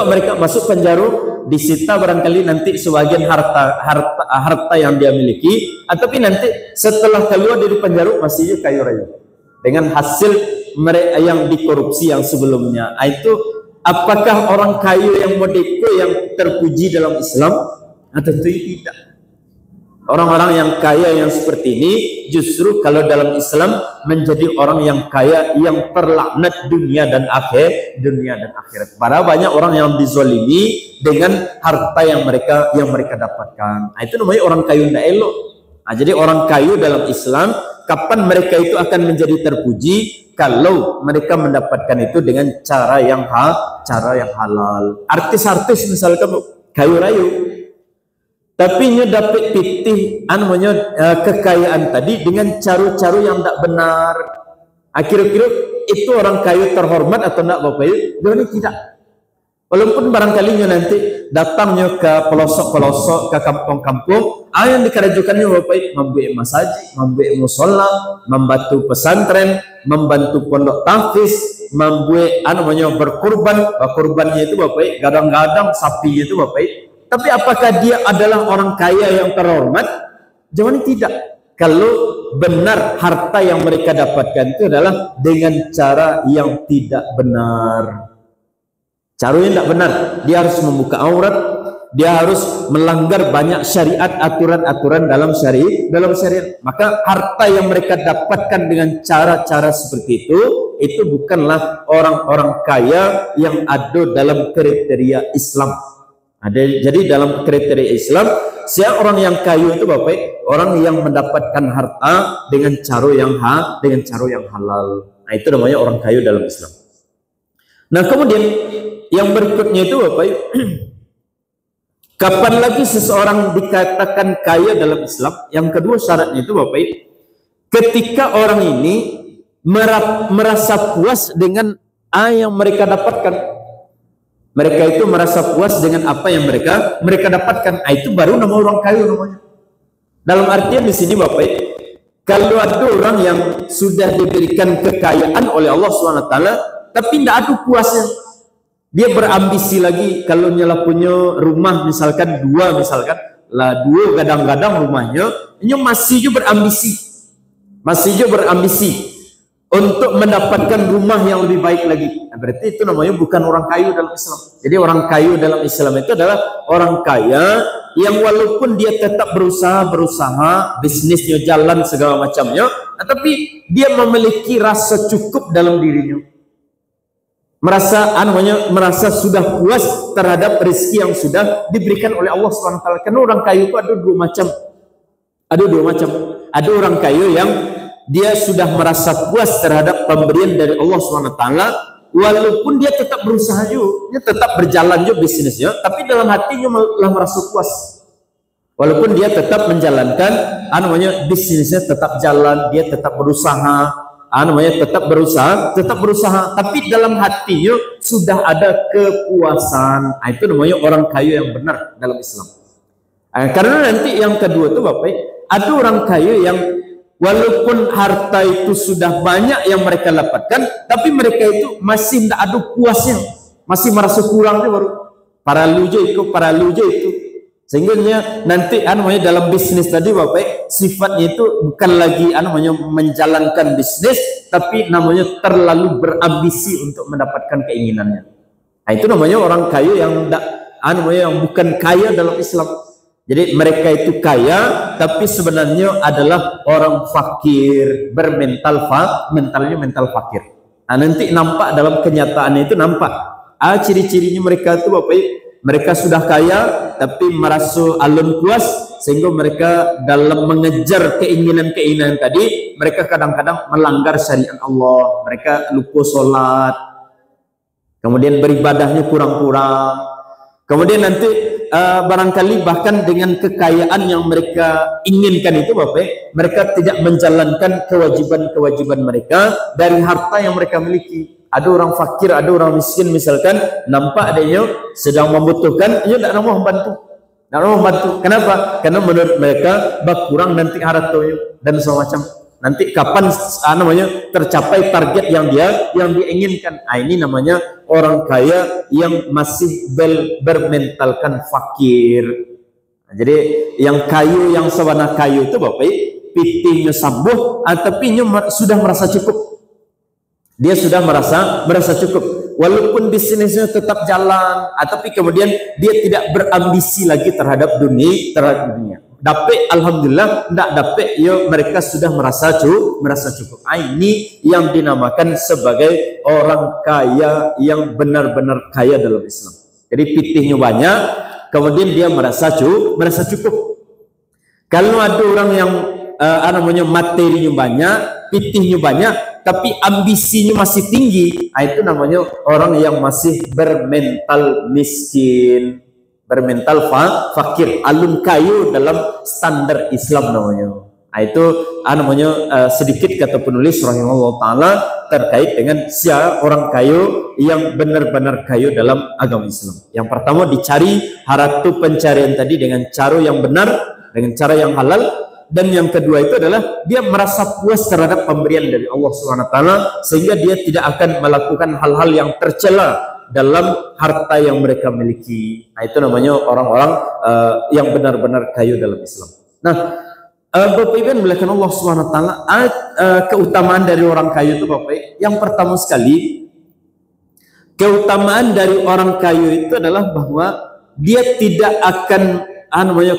mereka masuk penjara, disita barangkali nanti sebagian harta yang dia miliki, tapi nanti setelah keluar dari penjara masih kayu raya dengan hasil mereka yang dikorupsi yang sebelumnya. Itu apakah orang kaya yang modeko yang terpuji dalam Islam? Tentu tidak. Orang-orang yang kaya yang seperti ini justru kalau dalam Islam menjadi orang yang kaya yang terlaknat dunia dan akhirat. Padahal banyak orang yang dizolimi dengan harta yang mereka dapatkan. Nah, itu namanya orang kayu tidak elok. Nah, jadi orang kayu dalam Islam kapan mereka itu akan menjadi terpuji kalau mereka mendapatkan itu dengan cara yang halal. Artis-artis misalkan kayu rayu, tapi nya dapat pitih kekayaan tadi dengan cara-cara yang tidak benar. Akhir-akhir itu orang kayu terhormat atau tidak Bapak Ibu? Ini tidak. Walaupun barangkali nanti datangnya ke pelosok-pelosok, ke kampung-kampung, yang dikerajukannya Bapak Ibu membuat masjid, membuat musola, membantu pesantren, membantu pondok tahfiz, membuat berkurban. Kurbannya itu Bapak Ibu gadang-gadang sapi itu Bapak Ibu. Tapi apakah dia adalah orang kaya yang terhormat? Jawabannya tidak. Kalau benar harta yang mereka dapatkan itu adalah dengan cara yang tidak benar. Caranya tidak benar. Dia harus membuka aurat, dia harus melanggar banyak syariat, aturan-aturan dalam syariat. Maka harta yang mereka dapatkan dengan cara-cara seperti itu bukanlah orang-orang kaya yang ada dalam kriteria Islam. Jadi dalam kriteria Islam, siapa orang yang kaya itu Bapak, orang yang mendapatkan harta dengan cara yang halal. Nah, itu namanya orang kaya dalam Islam. Nah, kemudian yang berikutnya itu Bapak, kapan lagi seseorang dikatakan kaya dalam Islam? Yang kedua syaratnya itu Bapak, ketika orang ini merasa puas dengan apa yang mereka dapatkan. Mereka itu merasa puas dengan apa yang mereka dapatkan. Itu baru nama orang kaya namanya. Dalam artian di sini Bapak, kalau ada orang yang sudah diberikan kekayaan oleh Allah SWT, tapi tidak ada puasnya, dia berambisi lagi. Kalau nyala punya rumah misalkan dua kadang-kadang rumahnya, ini masih juga berambisi untuk mendapatkan rumah yang lebih baik lagi. Nah, berarti itu namanya bukan orang kaya dalam Islam. Jadi orang kaya dalam Islam itu adalah orang kaya yang walaupun dia tetap berusaha, bisnisnya jalan segala macamnya, tapi dia memiliki rasa cukup dalam dirinya. Merasa sudah puas terhadap rezeki yang sudah diberikan oleh Allah SWT. Karena orang kaya itu ada dua macam. Ada orang kaya yang dia sudah merasa puas terhadap pemberian dari Allah SWT, walaupun dia tetap berusaha juga, dia tetap berjalan juga bisnisnya, tapi dalam hatinya malah merasa puas. Walaupun dia tetap menjalankan, bisnisnya tetap jalan, dia tetap berusaha, tetap berusaha, tapi dalam hatinya sudah ada kepuasan. Itu namanya orang kaya yang benar dalam Islam. Karena nanti yang kedua itu Bapak, ada orang kaya yang walaupun harta itu sudah banyak yang mereka dapatkan, tapi mereka itu masih tidak ada puasnya, masih merasa kurang baru paraluja itu. Sehingga nanti dalam bisnis tadi Bapak, sifatnya itu bukan lagi menjalankan bisnis, tapi namanya terlalu berambisi untuk mendapatkan keinginannya. Nah, itu namanya orang kaya yang yang bukan kaya dalam Islam. Jadi mereka itu kaya, tapi sebenarnya adalah orang fakir, mental fakir. Nah, nanti nampak dalam kenyataannya itu nampak. Ciri-cirinya mereka itu Bapak, mereka sudah kaya, tapi merasa alun puas, sehingga mereka dalam mengejar keinginan-keinginan tadi, mereka kadang-kadang melanggar syariat Allah. Mereka lupa sholat, kemudian beribadahnya kurang-kurang. Kemudian nanti barangkali bahkan dengan kekayaan yang mereka inginkan itu Bapak, mereka tidak menjalankan kewajiban-kewajiban mereka dari harta yang mereka miliki. Ada orang fakir, ada orang miskin misalkan, nampak adanya sedang membutuhkan, ia tidak mau membantu. Kenapa? Karena menurut mereka kurang nanti hartanya dan semacam. Nanti kapan tercapai target yang dia inginkan. Ini namanya orang kaya yang masih bermentalkan fakir. Jadi yang kayu, yang sawana kayu itu Bapak, pitihnya sambuh, tapi sudah merasa cukup. Dia sudah merasa cukup. Walaupun bisnisnya tetap jalan, tapi kemudian dia tidak berambisi lagi terhadap dunia. Dapat alhamdulillah, tidak dapat ya mereka sudah merasa cukup. Ini yang dinamakan sebagai orang kaya yang benar-benar kaya dalam Islam. Jadi pitihnya banyak, kemudian dia merasa cukup. Kalau ada orang yang materinya banyak, pitihnya banyak, tapi ambisinya masih tinggi, itu namanya orang yang masih bermental miskin, bermental fakir, alun kayu dalam standar Islam namanya. Itu namanya sedikit kata penulis rahimahullah taala terkait dengan siapa orang kayu yang benar-benar kayu dalam agama Islam. Yang pertama dicari haratu pencarian tadi dengan cara yang benar, dengan cara yang halal, dan yang kedua itu adalah dia merasa puas terhadap pemberian dari Allah Subhanahu wa taala sehingga dia tidak akan melakukan hal-hal yang tercela dalam harta yang mereka miliki. Itu namanya orang-orang yang benar-benar kayu dalam Islam. Nah, Bapak Ibu melihat Allah Subhanahu wa taala, keutamaan dari orang kayu itu Bapak, yang pertama sekali keutamaan dari orang kayu itu adalah bahwa dia tidak akan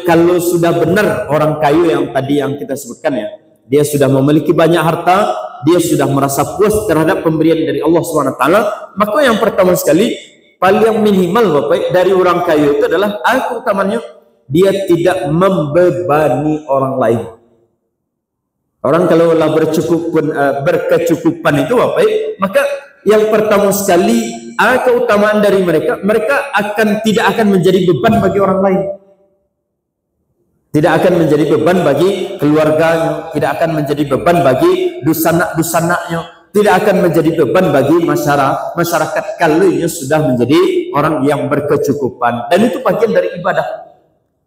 kalau sudah benar orang kayu yang tadi yang kita sebutkan ya, dia sudah memiliki banyak harta, dia sudah merasa puas terhadap pemberian dari Allah Subhanahu wa taala, maka yang pertama sekali paling minimal Bapak dari orang kayu itu adalah keutamanya dia tidak membebani orang lain. Orang kalau berkecukupan itu Bapak, maka yang pertama sekali keutamaan dari mereka tidak akan menjadi beban bagi orang lain. Tidak akan menjadi beban bagi keluarganya, tidak akan menjadi beban bagi dusanak-dusanaknya, tidak akan menjadi beban bagi masyarakat kalau ia sudah menjadi orang yang berkecukupan. Dan itu bagian dari ibadah.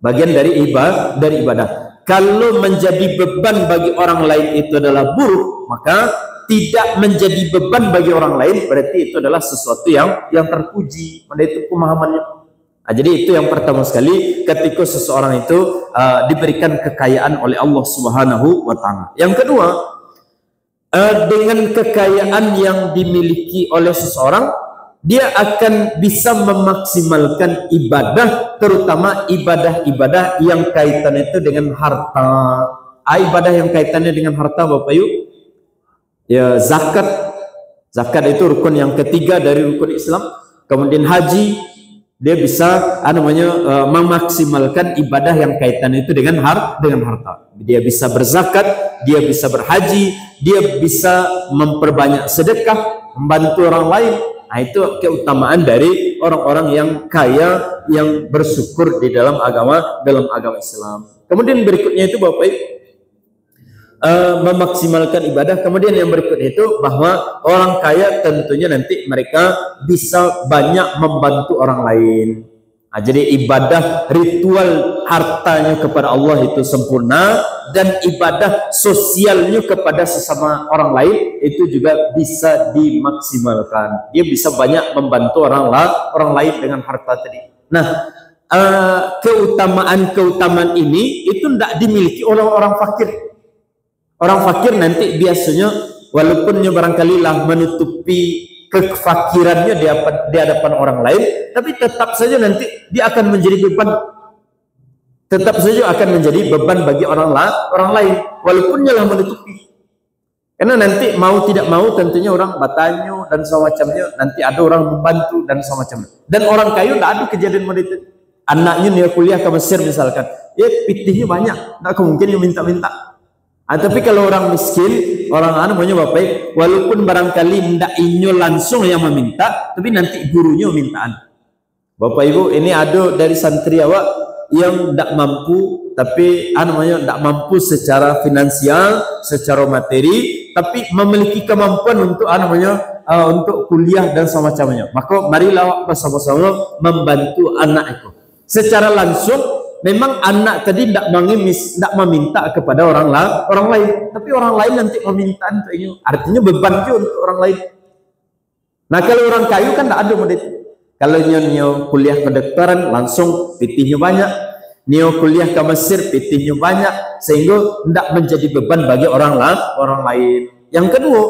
Bagian dari ibadah. Kalau menjadi beban bagi orang lain itu adalah buruk, maka tidak menjadi beban bagi orang lain berarti itu adalah sesuatu yang terpuji. Pada itu pemahamannya. Jadi itu yang pertama sekali ketika seseorang itu diberikan kekayaan oleh Allah Subhanahu wa taala. Yang kedua, dengan kekayaan yang dimiliki oleh seseorang, dia akan bisa memaksimalkan ibadah, terutama ibadah-ibadah yang kaitannya itu dengan harta. Ibadah yang kaitannya dengan harta Bapak Ibu, ya zakat. Zakat itu rukun yang ketiga dari rukun Islam. Kemudian haji, dia bisa memaksimalkan ibadah yang kaitannya itu dengan harta. Dia bisa berzakat, dia bisa berhaji, dia bisa memperbanyak sedekah, membantu orang lain. Itu keutamaan dari orang-orang yang kaya yang bersyukur di dalam agama Islam. Kemudian berikutnya itu Bapak memaksimalkan ibadah. Kemudian yang berikutnya itu bahwa orang kaya tentunya nanti mereka bisa banyak membantu orang lain. Jadi ibadah ritual hartanya kepada Allah itu sempurna, dan ibadah sosialnya kepada sesama orang lain itu juga bisa dimaksimalkan. Dia bisa banyak membantu orang lain dengan harta tadi. Nah, keutamaan ini itu tidak dimiliki oleh orang fakir. Orang fakir nanti biasanya walaupun barangkali lah menutupi kefakirannya di hadapan orang lain, tapi tetap saja nanti dia akan menjadi beban. Tetap saja akan menjadi beban bagi orang lain walaupun lah menutupi. Karena nanti mau tidak mau tentunya orang bertanya dan semacamnya, nanti ada orang membantu dan semacamnya. Dan orang kaya tidak ada kejadian begitu. Anaknya dia kuliah ke Mesir misalkan, ya pitihnya banyak, tidak mungkin dia minta-minta. Tapi kalau orang miskin, orang Bapak, walaupun barangkali tidak inyo langsung yang meminta, tapi nanti gurunya mintaan. Bapak Ibu, ini ada dari santri awak yang tidak mampu, tapi tidak mampu secara finansial, secara materi, tapi memiliki kemampuan untuk untuk kuliah dan semacamnya. Maka marilah bersama-sama membantu anak itu. Secara langsung memang anak tadi tidak meminta kepada orang lain, tapi orang lain nanti meminta untuknya. Artinya beban juga untuk orang lain. Nah, kalau orang kayu kan tidak ada model itu. Kalau nyo kuliah kedokteran langsung pitihnya banyak, nyo kuliah ke Mesir pitihnya banyak, sehingga tidak menjadi beban bagi orang lain. Yang kedua,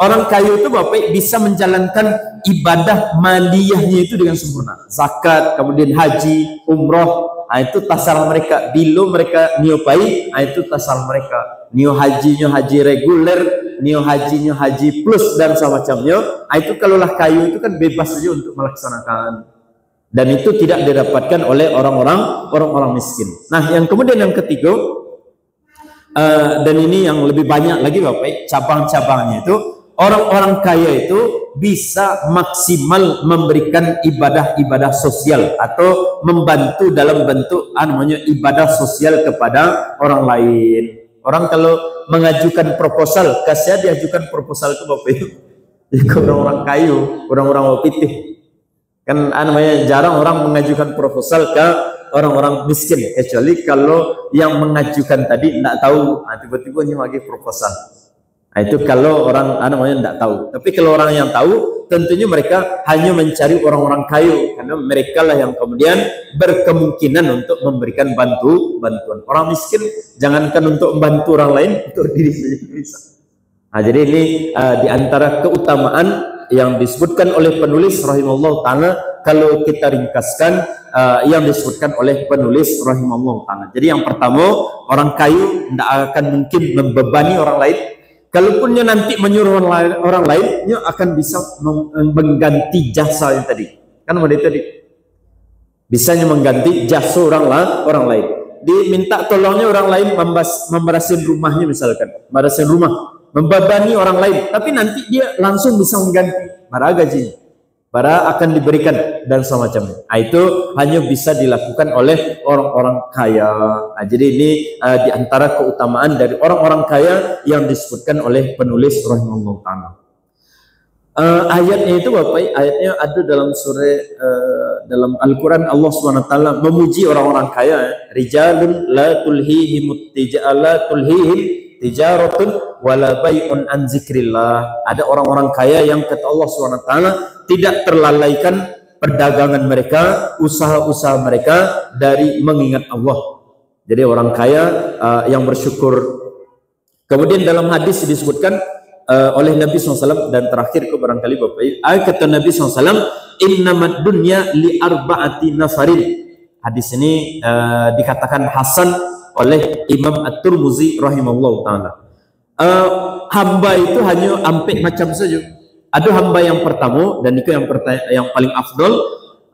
orang kayu itu Bapak bisa menjalankan ibadah maliyahnya itu dengan sempurna. Zakat, kemudian haji, umroh, Itu tasar mereka. Bila mereka niopai, itu tasar mereka. Nio haji reguler, nio haji plus dan semacamnya. Itu kalaulah kayu itu kan bebas saja untuk melaksanakan. Dan itu tidak didapatkan oleh orang-orang miskin. Nah, yang kemudian yang ketiga, dan ini yang lebih banyak lagi Bapak, cabang-cabangnya itu orang-orang kaya itu bisa maksimal memberikan ibadah-ibadah sosial atau membantu dalam bentuk namanya ibadah sosial kepada orang lain. Orang kalau mengajukan proposal, kasih diajukan proposal ke Bapak ke orang-orang kayu, orang-orang putih. Kan namanya jarang orang mengajukan proposal ke orang-orang miskin, kecuali kalau yang mengajukan tadi tidak tahu, tiba-tiba ini lagi proposal. Itu kalau orang namanya tidak tahu. Tapi kalau orang yang tahu, tentunya mereka hanya mencari orang-orang kayu, karena mereka lah yang kemudian berkemungkinan untuk memberikan bantuan. Orang miskin jangankan untuk membantu orang lain, untuk diri sendiri bisa. Jadi ini di antara keutamaan yang disebutkan oleh penulis rahimahullah ta'ala, kalau kita ringkaskan yang disebutkan oleh penulis rahimahullah ta'ala. Jadi yang pertama, orang kayu tidak akan mungkin membebani orang lain. Kalaupun dia nanti menyuruh orang lain, dia akan bisa mengganti jasa yang tadi. Kan tadi bisanya mengganti jasa orang lain. Diminta tolongnya orang lain memberasin rumahnya misalkan, memberasin rumah, membebani orang lain, tapi nanti dia langsung bisa mengganti para gajinya, para akan diberikan dan semacamnya. Itu hanya bisa dilakukan oleh orang-orang kaya. Jadi ini di antara keutamaan dari orang-orang kaya yang disebutkan oleh penulis rahimahullah ta'ala. Ayatnya itu Bapak, ayatnya ada dalam surah dalam Al-Quran. Allah SWT memuji orang-orang kaya. Rijalun la tulhihim tijaratun wala bai'un an zikrillah. Ada orang-orang kaya yang kata Allah SWT tidak terlalaikan perdagangan mereka, usaha-usaha mereka dari mengingat Allah. Jadi orang kaya yang bersyukur. Kemudian dalam hadis disebutkan oleh Nabi SAW, dan terakhir ke barangkali Bapak Ibu, kata Nabi SAW, innamad dunya li arba'ati nafarin. Hadis ini dikatakan hasan oleh Imam At-Tirmidzi rahimahullah ta'ala. Hamba itu hanya ampe macam saja. Ada hamba yang pertama, dan itu yang paling afdol,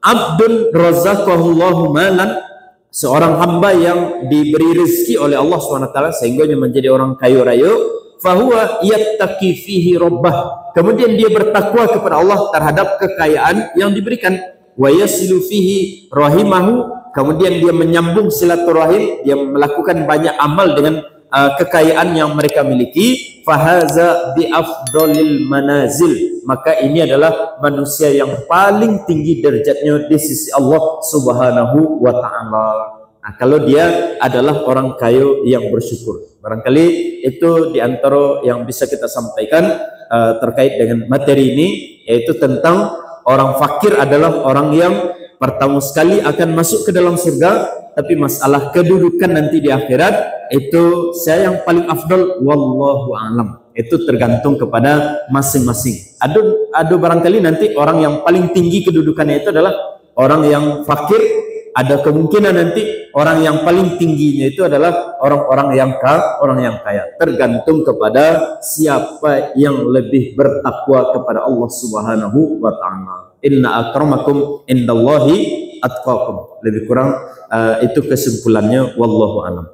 abdun razaqahullahu malan, seorang hamba yang diberi rezeki oleh Allah SWT sehingga dia menjadi orang kaya raya, fahuwa yattaqi fihi rabbah, kemudian dia bertakwa kepada Allah terhadap kekayaan yang diberikan, wa yasilu fihi rahimahu, kemudian dia menyambung silaturahim, dia melakukan banyak amal dengan kekayaan yang mereka miliki, fahaza bi afdalil manazil, maka ini adalah manusia yang paling tinggi derajatnya di sisi Allah Subhanahu wa taala. Nah, kalau dia adalah orang kaya yang bersyukur. Barangkali itu di antara yang bisa kita sampaikan terkait dengan materi ini, yaitu tentang orang fakir adalah orang yang pertama sekali akan masuk ke dalam surga, tapi masalah kedudukan nanti di akhirat itu saya yang paling afdal wallahu a'lam. Itu tergantung kepada masing-masing. Ada barangkali nanti orang yang paling tinggi kedudukannya itu adalah orang yang fakir. Ada kemungkinan nanti orang yang paling tingginya itu adalah orang-orang yang kaya. Tergantung kepada siapa yang lebih bertakwa kepada Allah Subhanahu wa taala. Inna akramakum indallahi atqakum. Lebih kurang itu kesimpulannya wallahu a'lam.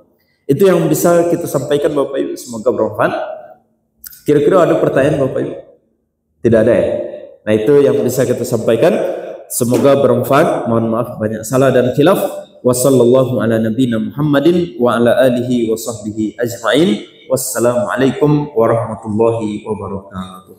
Itu yang bisa kita sampaikan Bapak Ibu, semoga bermanfaat. Kira-kira ada pertanyaan Bapak Ibu? Tidak ada ya? Nah, itu yang bisa kita sampaikan. Semoga bermanfaat. Mohon maaf banyak salah dan khilaf. Wassallallahu ala nabiyina Muhammadin wa ala alihi wa sahbihi ajma'in. Wassalamualaikum warahmatullahi wabarakatuh.